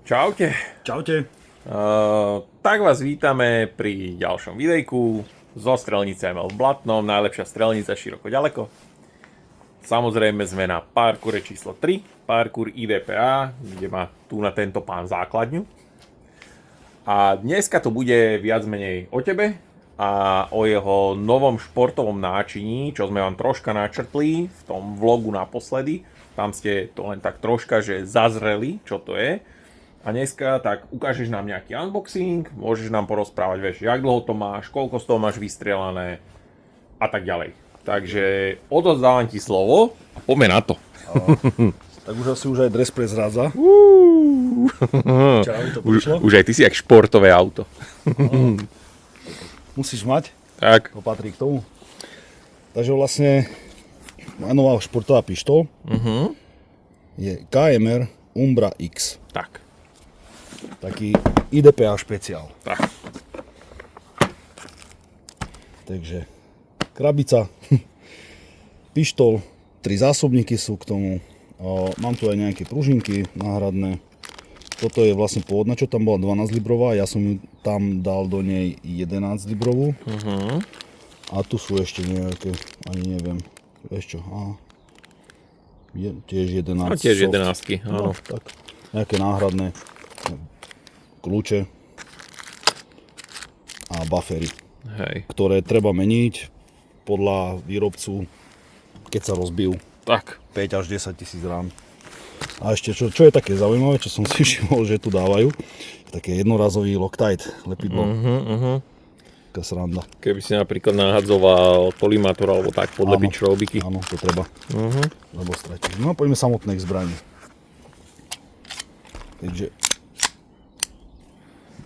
Čaute. Čaute. Tak vás vítame pri ďalšom videjku zo strelnice ML v Blatnom, najlepšia strelnica široko ďaleko. Samozrejme sme na parkoure číslo 3, parkour IDPA, kde má tu na tento pán základňu. A dneska to bude viac menej o tebe a o jeho novom športovom náčiní, čo sme vám troška načrtli v tom vlogu naposledy. Tam ste to len tak troška, že zazreli, čo to je. A dneska tak ukážeš nám nejaký unboxing, môžeš nám porozprávať, vieš, jak dlho to máš, koľko z toho máš vystrelané a tak ďalej. Takže odozdávam ti slovo a poďme na to. Tak už asi aj dres prezrádza. Už aj ty si jak športové auto. Musíš mať, Tak. to patrí k tomu. Takže vlastne moja nová športová pištol je KMR Umbra X. Tak. Taký IDPA špeciál. Tak. Takže krabica, pištol, 3 zásobníky sú k tomu. Mám tu aj nejaké pružinky náhradné. Toto je vlastne pôvodná, čo tam bola 12 librová, ja som ju tam dal do nej 11 librovú. A tu sú ešte nejaké, ani neviem, vieš čo, tiež 11 No tiež soft. 11-ky, áno. No, tak, nejaké náhradné kľúče a buffery, Hej. ktoré treba meniť podľa výrobcu, keď sa rozbijú. Tak. 5 až 10 tisíc rán. A ešte čo je také zaujímavé, čo som si všimol, že tu dávajú, také jednorazový Loctite lepidlo. Taká sranda. Keby si napríklad nahadzoval kolimátor alebo tak podlepiť šroubiky. Áno, to treba, lebo stratíš. No a poďme samotné k zbrani. Takže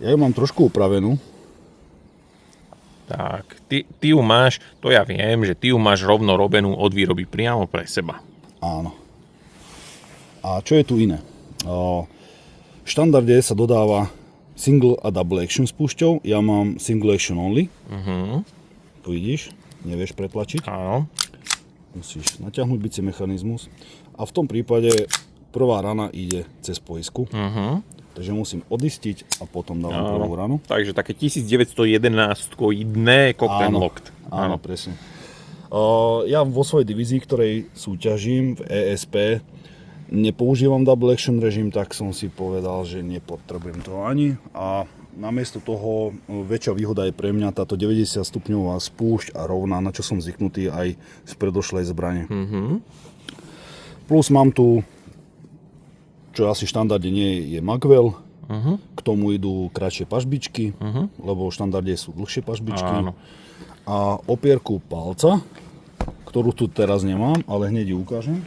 ja ju mám trošku upravenú. Tak, ty ju máš, to ja viem, že ty ju máš rovno robenú od výroby priamo pre seba. Áno. A čo je tu iné? V štandarde sa dodáva single a double action s púšťou. Ja mám single action only. Tu vidíš, nevieš pretlačiť. Áno. Musíš natiahnuť bicí mechanizmus. A v tom prípade prvá rana ide cez poisku. Takže musím odistiť a potom dávam prvú ranu. Takže také 1911-koidné cocktail locked. Áno, presne. Ja vo svojej divízii, ktorej súťažím v ESP, nepoužívam double action režim, tak som si povedal, že nepotrebujem to ani. A namiesto toho väčšia výhoda je pre mňa táto 90 stupňová spúšť a rovná, na čo som zvyknutý aj z predošlej zbrane. Plus mám tu, čo asi v štandarde nie je magvel, k tomu idú kratšie pažbičky, lebo v štandarde sú dlhšie pažbičky. Áno. A opierku palca, ktorú tu teraz nemám, ale hneď ju ukážem.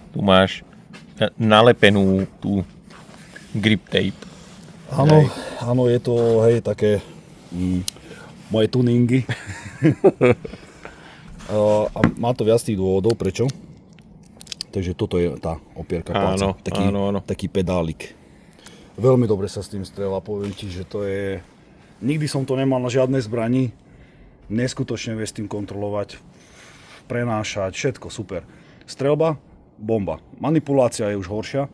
Tu máš nalepenú tú grip tape. Áno, je to, hej, také moje tuningy. A má to viac tých dôvodov, prečo? Takže toto je tá opierka palca, taký pedálik. Veľmi dobre sa s tým strieľa, poviem ti, že to je... Nikdy som to nemal na žiadnej zbrani, neskutočne vie s tým kontrolovať, prenášať, všetko super. Streľba, bomba. Manipulácia je už horšia,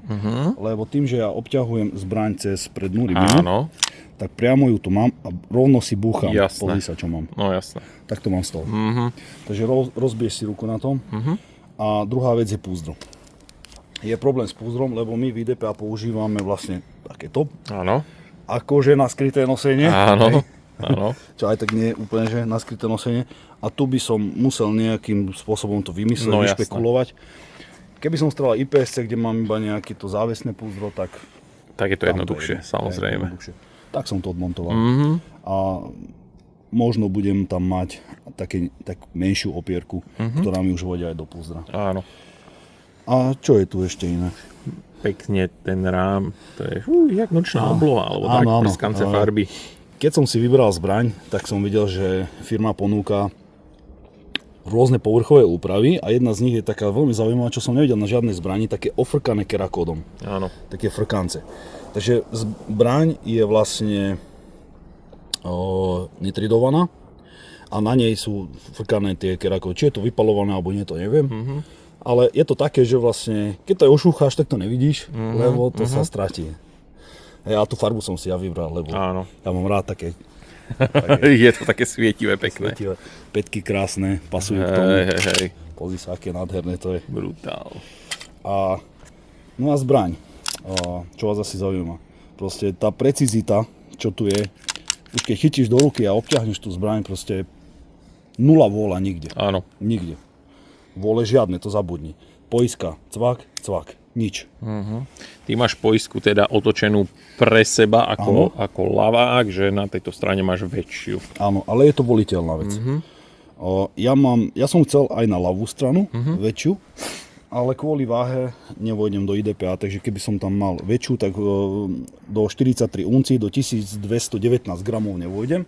lebo tým, že ja obťahujem zbraň cez prednú rybinu, tak priamo ju tu mám a rovno si búcham. Pozri sa, čo mám. No jasné. Tak to mám z toho. Takže rozbiješ si ruku na tom. A druhá vec je púzdro. Je problém s púzdrom, lebo my v IDPA používame vlastne takéto. Áno. Akože na skryté nosenie. Áno. Čo aj tak nie je úplne, že na skryté nosenie. A tu by som musel nejakým spôsobom to vymyslieť, vyšpekulovať. Keby som strelal IPSC, kde mám iba nejaké to závesné púzdro, tak je to jednoduchšie, samozrejme. Tak som to odmontoval. A možno budem tam mať tak menšiu opierku, ktorá mi už vodia aj do púzdra. Áno. A čo je tu ešte iné? Pekne ten rám, to je jak nočná obloha, alebo tak prskance farby. Keď som si vybral zbraň, tak som videl, že firma ponúka rôzne povrchové úpravy a jedna z nich je taká veľmi zaujímavá, čo som nevidel na žiadnej zbrani, také ofrkané kerakódom. Áno. Také frkance. Takže zbraň je vlastne nitridovaná a na nej sú frkané tie kerakódy. Či je to vypalované alebo nie, to neviem. Ale je to také, že vlastne, keď to ošúcháš, tak to nevidíš, lebo to sa stratí. Ja tú farbu som si ja vybral, lebo Áno. ja mám rád také Je to také svietivé, pekné. svetivé pätky krásne, pasujú k tomu. Hej. Pozri sa, aké nádherné to je. Brutál. No a zbraň, čo vás asi zaujíma. Proste tá precizita, čo tu je, už keď chytíš do ruky a obťahneš tú zbraň, proste nula vôľa nikde. Áno. Nikde. Vôle žiadne, to zabudni. Poiska, cvak, cvak, nič. Ty máš poisku teda otočenú pre seba ako lavák, že na tejto strane máš väčšiu. Áno, ale je to voliteľná vec. Ja som chcel aj na ľavú stranu, väčšiu, ale kvôli váhe nevojdem do IDPA, takže keby som tam mal väčšiu, tak do 43 uncí, do 1219 gramov nevojdem.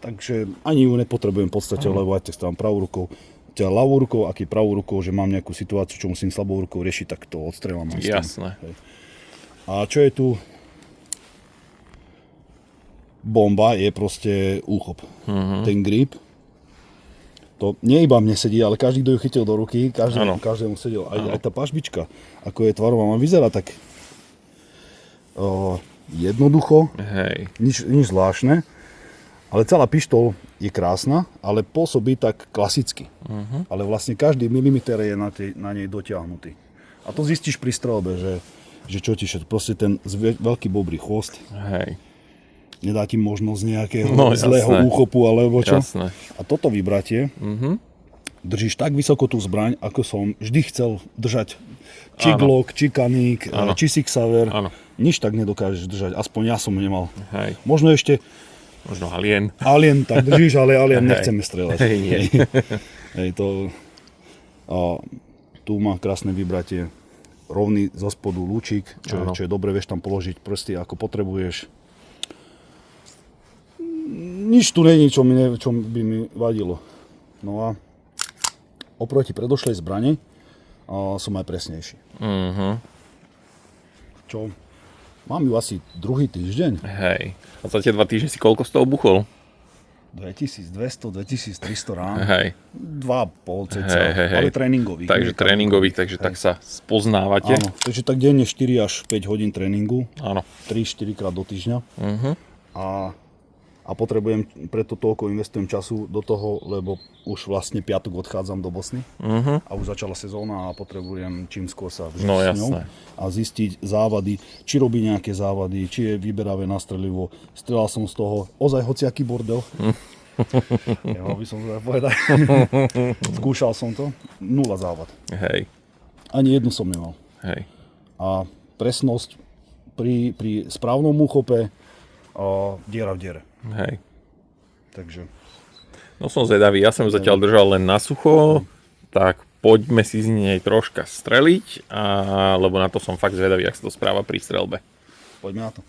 Takže ani ju nepotrebujem v podstate, lebo aj tak stávam pravou rukou. Ľavou rukou, aký pravou rukou, že mám nejakú situáciu, čo musím slabou rukou riešiť, tak to odstrelám. Jasné. A čo je tu bomba, je proste úchop. Ten grip, to nie iba mne sedí, ale každý, kto ju chytil do ruky, každému sedel. Aj tá pažbička, ako je tvarová, vyzerá tak jednoducho, nič zvláštne, ale celá pištol je krásna, ale pôsobí tak klasicky. Ale vlastne každý milimeter je na nej dotiahnutý. A to zistíš pri strelbe, že čo ti všetko, proste ten veľký bobrý chvost. Nedá ti možnosť nejakého zlého úchopu alebo čo. Jasné. A toto vybratie, držíš tak vysoko tú zbraň, ako som vždy chcel držať. Či Glock, či Kaník, či Sig Sauer. Nič tak nedokážeš držať, aspoň ja som nemal. Možno Alien, tak držíš, ale Alien nechceme strieľať. Tu má krásne vybratie, rovný zo spodu lúčik, čo je dobre, vieš tam položiť prsty ako potrebuješ. Nič tu není, čo by mi vadilo. No a oproti predošlej zbrani som aj presnejší. Čo? Mám ju asi druhý týždeň. Hej. A za tie 2 týždne si koľko z toho buchol? 2200-2300 rán. Hej. 2,5 cca, ale tréningových. Takže tréningových, takže tak sa spoznávate. Áno, takže tak denne 4 až 5 hodín tréningu. Áno. 3-4 krát do týždňa. A potrebujem, preto toľko investujem času do toho, lebo už vlastne piatok odchádzam do Bosny a už začala sezóna a potrebujem čím skôr sa vžiť s ňou a zistiť závady, či robí nejaké závady, či je vyberavé nastrelivo. Strelal som z toho ozaj hociaký bordel. Nemal by som to tak povedať. Skúšal som to, 0 závad. Hej. Ani jednu som nemal. Hej. A presnosť pri správnom úchope diera v diere. Hej. Takže. No som zvedavý, ja som ju zatiaľ držal len na sucho, tak poďme si z nej troška streliť, lebo na to som fakt zvedavý, jak sa to správa pri strelbe. Poďme na to.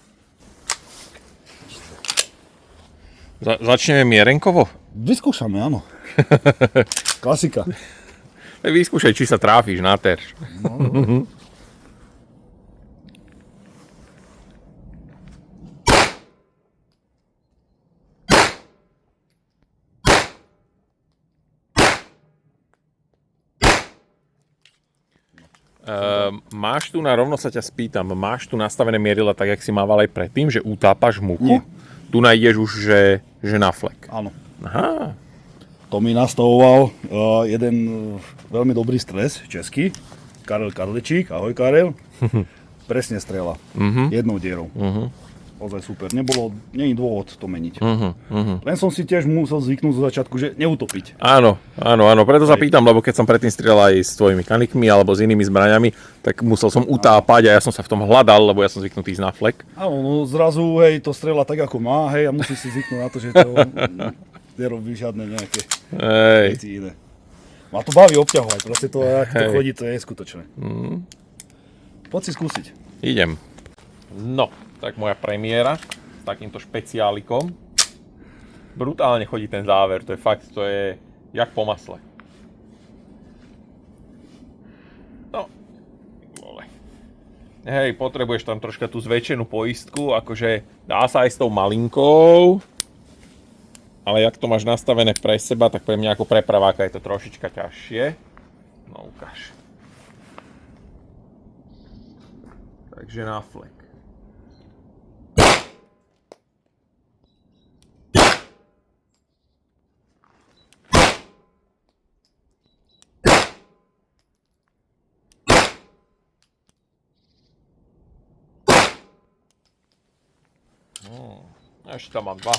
Začneme mierenkovo? Vyskúšame, áno. Klasika. Vyskúšaj, či sa tráfiš na terč. No. Máš tu, rovno sa ťa spýtam, máš tu nastavené mierila tak, jak si mával aj predtým, že utápaš muchu? Nie. Tu nájdeš už, že na flek. Áno. Aha. To mi nastavoval jeden veľmi dobrý stres, český, Karel Karlečík, ahoj Karel. Presne strela, jednou dierou. Ozaj super, nie je dôvod to meniť. Len som si tiež musel zvyknúť zo začiatku, že neutopiť. Áno, preto sa pýtam, lebo keď som predtým strieľal aj s tvojimi kanikmi alebo s inými zbraňami, tak musel som utápať a ja som sa v tom hľadal, lebo ja som zvyknutý ísť na flek. Áno, no zrazu, hej, to strieľa tak ako má, hej, a musí si zvyknúť na to, že to nerobí žiadne nejaké veci iné. Ma to baví obťahovať, proste to, ak to chodí, to je skutočné. Poď si skúsiť. Idem. No, tak moja premiéra s takýmto špeciálikom. Brutálne chodí ten záver, to je fakt, to je jak po masle. No, vole. Hej, potrebuješ tam troška tú zväčšenú poistku, akože dá sa aj s tou malinkou, ale jak to máš nastavené pre seba, tak pre mňa ako prepraváka je to trošička ťažšie. No ukáž. Takže na flek. Ešte tam mám 2.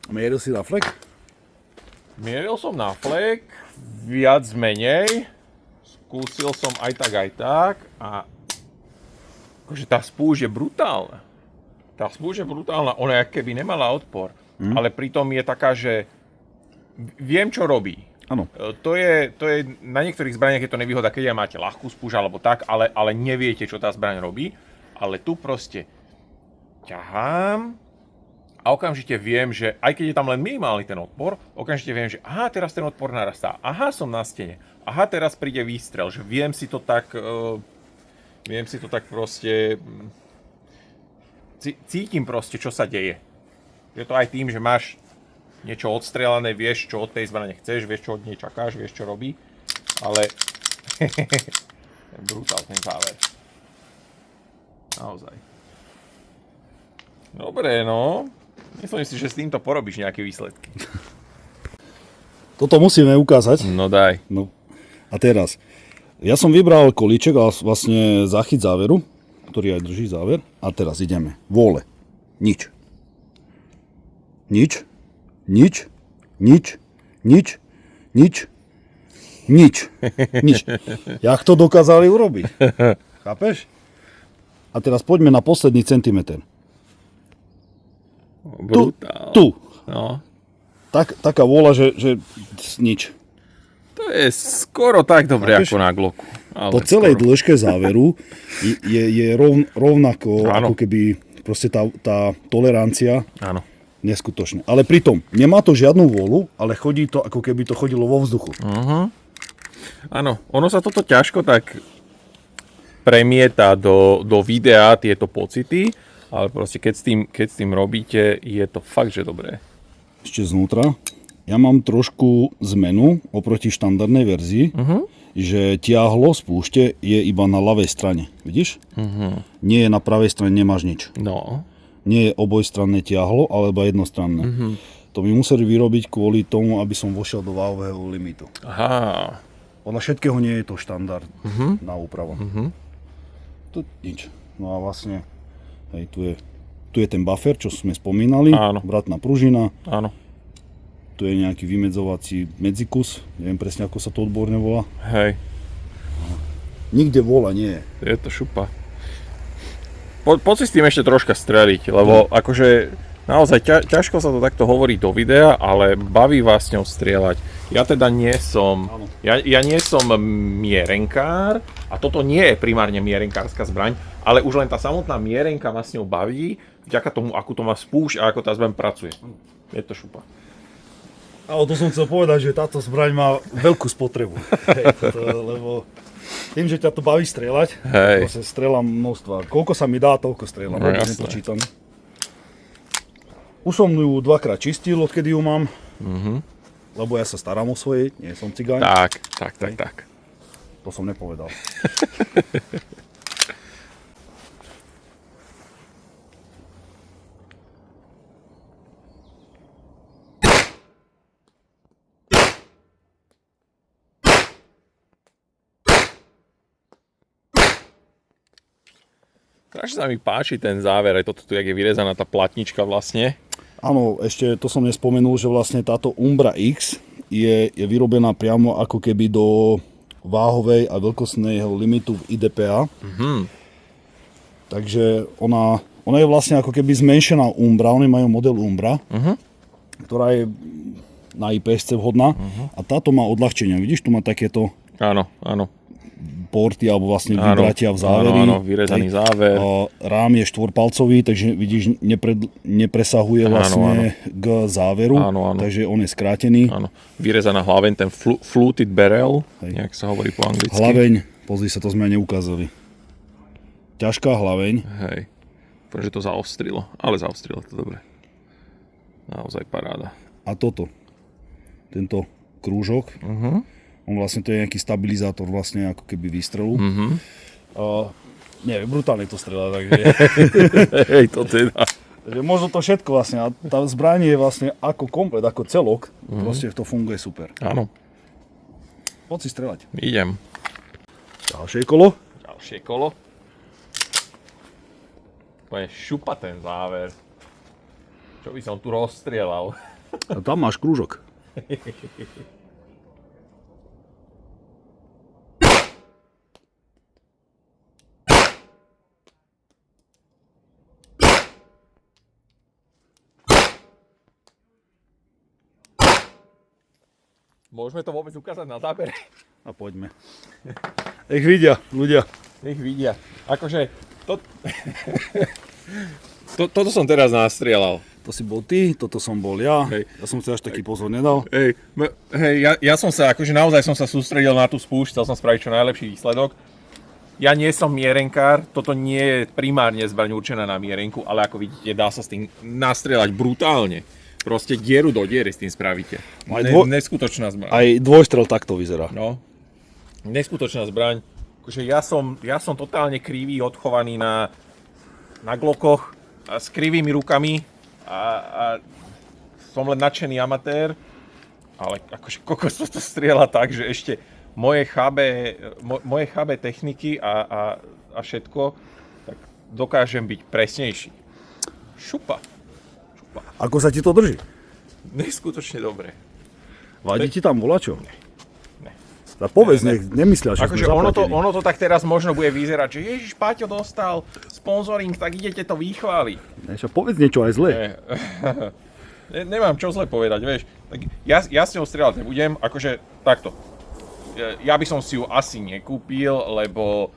Mieril si na flek? Mieril som na flek, viac menej. Skúsil som aj tak a akože tá spúšť je brutálna. Tá spúšť je brutálna, ona jak keby nemala odpor, ale pritom je taká, že viem, čo robí. Áno. To je na niektorých zbraniach je to nevýhoda, keď aj máte ľahkú spúšť alebo tak, ale neviete, čo tá zbraň robí. Ale tu proste ťahám a okamžite viem, že aj keď je tam len minimálny ten odpor, okamžite viem, že aha, teraz ten odpor narastá. Aha, som na stene. Aha, teraz príde výstrel, že viem si to tak proste cítim proste, čo sa deje. Je to aj tým, že máš niečo odstrelané, vieš, čo od tej zbrane chceš, vieš, čo od nej čakáš, vieš, čo robí, ale brutál ten záver. Naozaj. Dobre, no. Myslím si, že s týmto porobíš nejaké výsledky. Toto musíme ukázať. No daj. No. A teraz, ja som vybral kolíček a vlastne záchyt záveru, ktorý aj drží záver. A teraz ideme. Vôle. Nič. Nič. Nič. Nič. Nič. Nič. Nič. Nič. Jak to dokázali urobiť? Chápeš? A teraz poďme na posledný centimeter. Brutál. Tu. No. Taká vôľa, že nič. To je skoro tak dobre Chápeš? ako na Glocku. Po celej dĺžke záveru je rovnako, Áno. ako keby proste tá tolerancia Áno. neskutočná. Ale pritom nemá to žiadnu vôľu, ale chodí to, ako keby to chodilo vo vzduchu. Áno, ono sa toto ťažko tak premieta do videa, tieto pocity, ale proste keď s tým robíte, je to fakt, že dobré. Ešte znútra. Ja mám trošku zmenu oproti štandardnej verzii, že tiahlo z púšte je iba na ľavej strane. Vidíš? Nie je na pravej strane, nemáš nič. No. Nie je obojstranné tiahlo, alebo jednostranné. To mi museli vyrobiť kvôli tomu, aby som vošiel do váhového limitu. Aha. Podľa všetkého nie je to štandard na úpravu. Tu nič. No a vlastne, hej, tu je ten buffer, čo sme spomínali. Áno. Vratná pružina. Áno. Tu je nejaký vymedzovací medzikus. Neviem presne, ako sa to odborne volá. Hej. Nikde vôľa nie je. Je to šupa. Poď si s tým ešte troška streliť, lebo akože naozaj ťažko sa to takto hovorí do videa, ale baví vás s ňou strieľať. Ja teda nie som, ja nie som mierenkár a toto nie je primárne mierenkárska zbraň, ale už len tá samotná mierenka ma s ňou baví, vďaka tomu, akú to má spúšť a ako tá zbraň pracuje. Je to šupa. Ale to som chcel povedať, že táto zbraň má veľkú spotrebu. Lebo tým, že ťa to baví strieľať, vlastne strieľam množstva. Koľko sa mi dá, toľko strieľam. No, nepočítam. Už som ju dvakrát čistil, odkedy ju mám. Lebo ja sa starám o svoje, nie som cigáň. Tak. To som nepovedal. Strašne sa mi páči ten záver, aj toto tu, jak je vyrezaná tá platnička vlastne. Áno, ešte to som nespomenul, že vlastne táto Umbra X je vyrobená priamo ako keby do váhovej a veľkostného limitu v IDPA. Takže ona je vlastne ako keby zmenšená Umbra, oni majú model Umbra, ktorá je na IPSC vhodná a táto má odľahčenia. Vidíš, tu má takéto Áno. porty alebo vlastne vybratia v záveri. Áno, vyrezaný záver. Rám je štvorpalcový, takže vidíš, nepresahuje vlastne k záveru, takže on je skrátený. Áno, vyrezaná hlaveň, ten fluted barrel, nejak sa hovorí po anglicky. Hlaveň, pozri sa, to sme neukázali. Ťažká hlaveň. Hej, pretože to zaostrilo, ale zaostrilo to dobre. Naozaj paráda. a toto. Tento krúžok. On vlastne to je nejaký stabilizátor vlastne ako keby výstrelu. Neviem, brutálne to strieľa, takže... Hej, to teda. Takže možno to všetko vlastne. A tá zbraň je vlastne ako komplet, ako celok. Proste to funguje super. Áno. Poď si strieľať. Idem. Ďalšie kolo. Ďalšie kolo. Úplne šupa ten záver. Čo by som tu rozstrieľal? A tam máš krúžok. Môžeme to vôbec ukázať na zábere? A poďme. Nech vidia, ľudia. Nech vidia. Akože, toto som teraz nastrieľal. To si bol ty, toto som bol ja. Hej. Ja som si až taký pozor nedal. Ja som sa, akože naozaj som sa sústredil na tú spúšť, chcel som spraviť čo najlepší výsledok. Ja nie som mierenkár, toto nie je primárne zbraň určená na mierenku, ale ako vidíte, dá sa s tým nastrieľať brutálne. Proste dieru do diery s tým spravíte. Neskutočná zbraň. Aj dvojstrel takto vyzerá. No, neskutočná zbraň. Akože ja som totálne krivý, odchovaný na Glockoch a s krivými rukami a som len nadšený amatér, ale akože kokos to strieľa tak, že ešte moje chábe techniky a všetko, tak dokážem byť presnejší. Šupa. Ako sa ti to drží? Neskutočne dobre. Vadí ti tam volačo? Ne. Tak povedz, nech nemyslia, že Akože sme ono to tak teraz možno bude vyzerať, že Ježiš, Paťo dostal sponzoring, tak idete to vychváliť. Povedz niečo aj zle. Nemám čo zle povedať, vieš. Tak ja s ňou strieľať nebudem, akože takto. Ja by som si ju asi nekúpil, lebo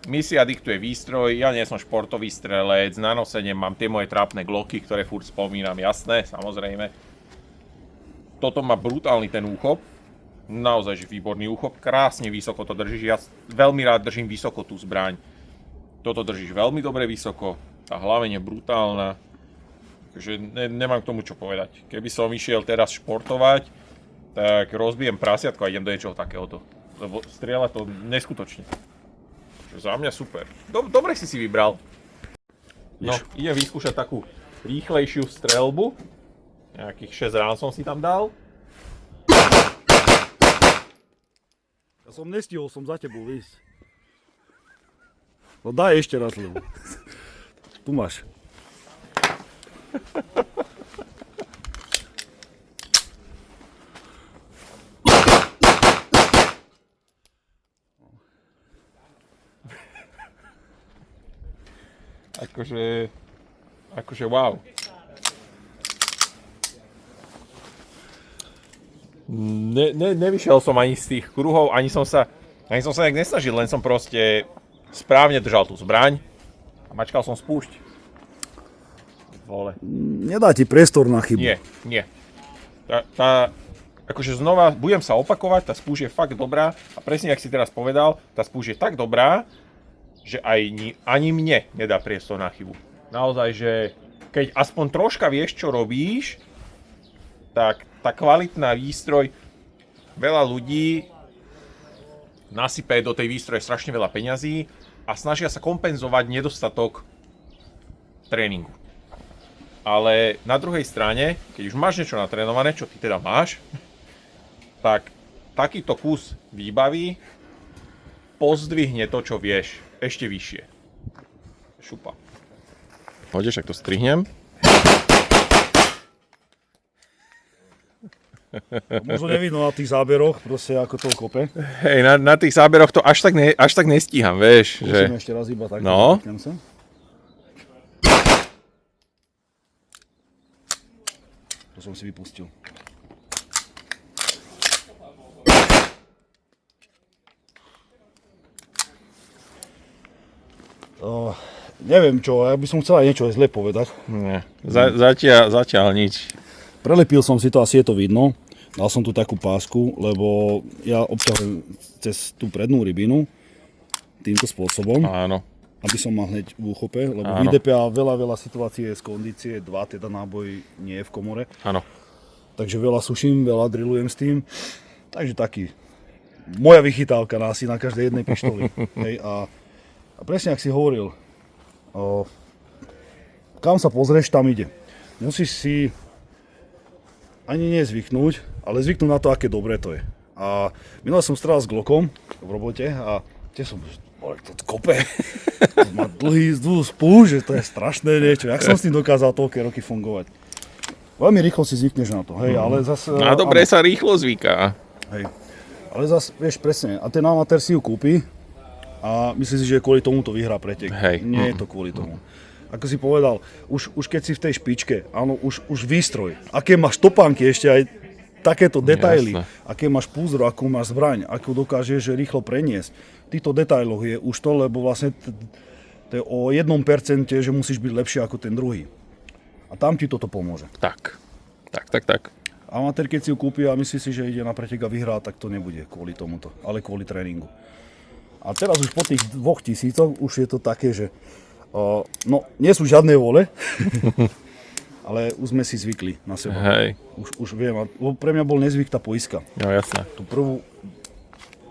misia diktuje výstroj, ja nie som športový strelec, na nosenie mám tie moje trápne Glocky, ktoré furt spomínam, jasné, samozrejme. Toto má brutálny ten úchop, naozaj že výborný úchop, krásne vysoko to držíš, ja veľmi rád držím vysoko tú zbraň. Toto držíš veľmi dobre vysoko, tá hlaveň je brutálna, takže nemám k tomu čo povedať. Keby som išiel teraz športovať, tak rozbijem prasiatko a idem do niečoho takéhoto, lebo strieľa to neskutočne. Za mňa super. Dobre si vybral. No, idem vyskúšať takú rýchlejšiu streľbu. Nejakých 6 rán som si tam dal. Ja som nestihol, som za tebou ísť. No daj ešte raz, lebo tu máš. Akože wow. Nevyšiel som ani z tých kruhov, ani som sa nejak nesnažil, len som proste správne držal tú zbraň a mačkal som spúšť. Vole. Nedá ti priestor na chybu. Nie. Akože znova budem sa opakovať, tá spúšť je fakt dobrá a presne, jak si teraz povedal, tá spúšť je tak dobrá, že ani mne nedá priestor na chybu. Naozaj, že keď aspoň troška vieš, čo robíš, tak tá kvalitná výstroj, veľa ľudí nasype do tej výstroje strašne veľa peňazí a snažia sa kompenzovať nedostatok tréningu. Ale na druhej strane, keď už máš niečo natrénované, čo ty teda máš, tak takýto kus výbavy pozdvihne to, čo vieš, ešte vyššie. Šupa. Poďeš, ak to strihnem. Možno nevidno na tých záberoch, proste ako to kope. Hej, na tých záberoch to až tak nestíham, vieš. Musíme ešte raz iba tak. No. To som si vypustil. Neviem čo, ja by som chcel aj niečo zle povedať. Nie, zatiaľ nič. Prelepil som si to, asi je to vidno. Dal som tu takú pásku, lebo ja obťahujem cez tú prednú rybinu týmto spôsobom. Áno. Aby som mal hneď v úchope, lebo Áno. v IDPA veľa situácií je z kondície, 2 teda náboj nie je v komore. Áno. takže veľa suším, veľa drillujem s tým. Takže taký, moja vychytávka asi na každej jednej pištoli. Hej, a presne, ak si hovoril, kam sa pozrieš, tam ide. Musíš si ani nezvyknúť, ale zvyknúť na to, aké dobré to je. A minule som strelal s Glockom v robote a tiež som, to kope, má dlhú spúšť, že to je strašné niečo. Jak som s tým dokázal toľké roky fungovať? Veľmi rýchlo si zvykneš na to, hej, ale zase... A dobre sa rýchlo zvyká. Hej, ale zase, vieš, presne, a ten amatér si ju kúpi a myslí si, že kvôli tomu to vyhrá pretek. Hej. Nie je to kvôli tomu. Ako si povedal, už keď si v tej špičke, áno, už výstroj, aké máš topánky ešte aj takéto detaily, Jasne. aké máš púzdro, akú máš zbraň, ako dokážeš rýchlo preniesť. V týchto detailoch je už to, lebo vlastne to je o 1%, že musíš byť lepší ako ten druhý. A tam ti toto pomôže. Tak. Amatér, keď si ju kúpi a myslí si, že ide na pretek a vyhrá, tak to nebude kvôli tomuto, ale kvôli tréningu. A teraz už po tých 2000 už je to také, že no, nie sú žiadne vole, ale už sme si zvykli na seba. Hej. Už viem, a pre mňa bol nezvyk tá poiska. No jasné. Tú prvú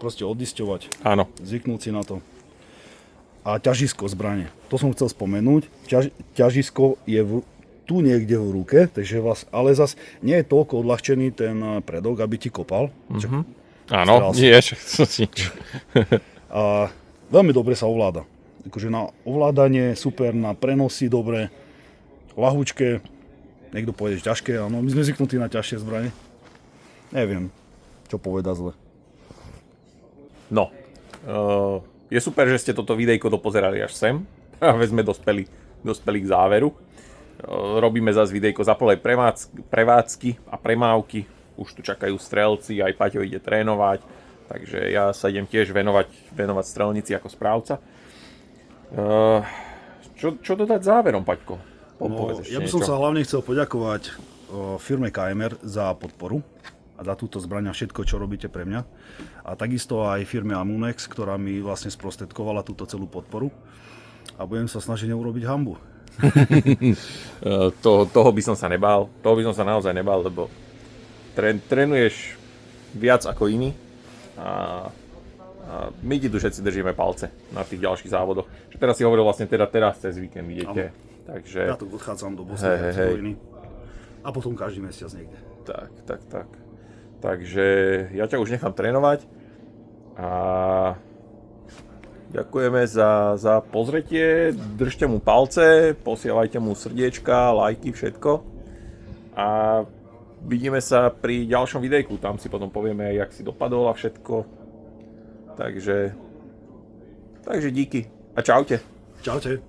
proste odisťovať, Áno. zvyknúť si na to. A ťažisko zbrane. To som chcel spomenúť. Ťažisko je tu niekde v ruke, takže ale zas nie je toľko odľahčený ten predok, aby ti kopal. Áno, nie, som si nič. A veľmi dobre sa ovláda. Akože na ovládanie super, na prenosy dobre, ľahúčke, niekto povie, že ťažké, áno, my sme zvyknutí na ťažšie zbrane. Neviem, čo povedať zle. No, je super, že ste toto videjko dopozerali až sem. Práve sme dospeli k záveru. Robíme zase videjko za plnej prevádzky a premávky. Už tu čakajú strelci, aj Paťo ide trénovať. Takže ja sa idem tiež venovať strelnici ako správca. Čo dodať záverom, Paťko? Ja by som sa hlavne chcel poďakovať firme KMR za podporu a za túto zbraň a všetko, čo robíte pre mňa. A takisto aj firme Amunex, ktorá mi vlastne sprostredkovala túto celú podporu. A budem sa snažiť neurobiť hanbu. Toho by som sa nebál. Toho by som sa naozaj nebál, lebo trénuješ viac ako iní. A my ti tu všetci držíme palce na tých ďalších závodoch. Čo teraz si hovoril vlastne teraz cez víkend idete. Takže... Ja tu odchádzam do Bosny a Hercegoviny. A potom každý mesiac niekde. Tak. Takže ja ťa už nechám trénovať. A ďakujeme za pozretie. Držte mu palce, posielajte mu srdiečka, lajky, všetko. A vidíme sa pri ďalšom videjku. Tam si potom povieme, jak si dopadol a všetko. Takže díky a čaute. Čaute.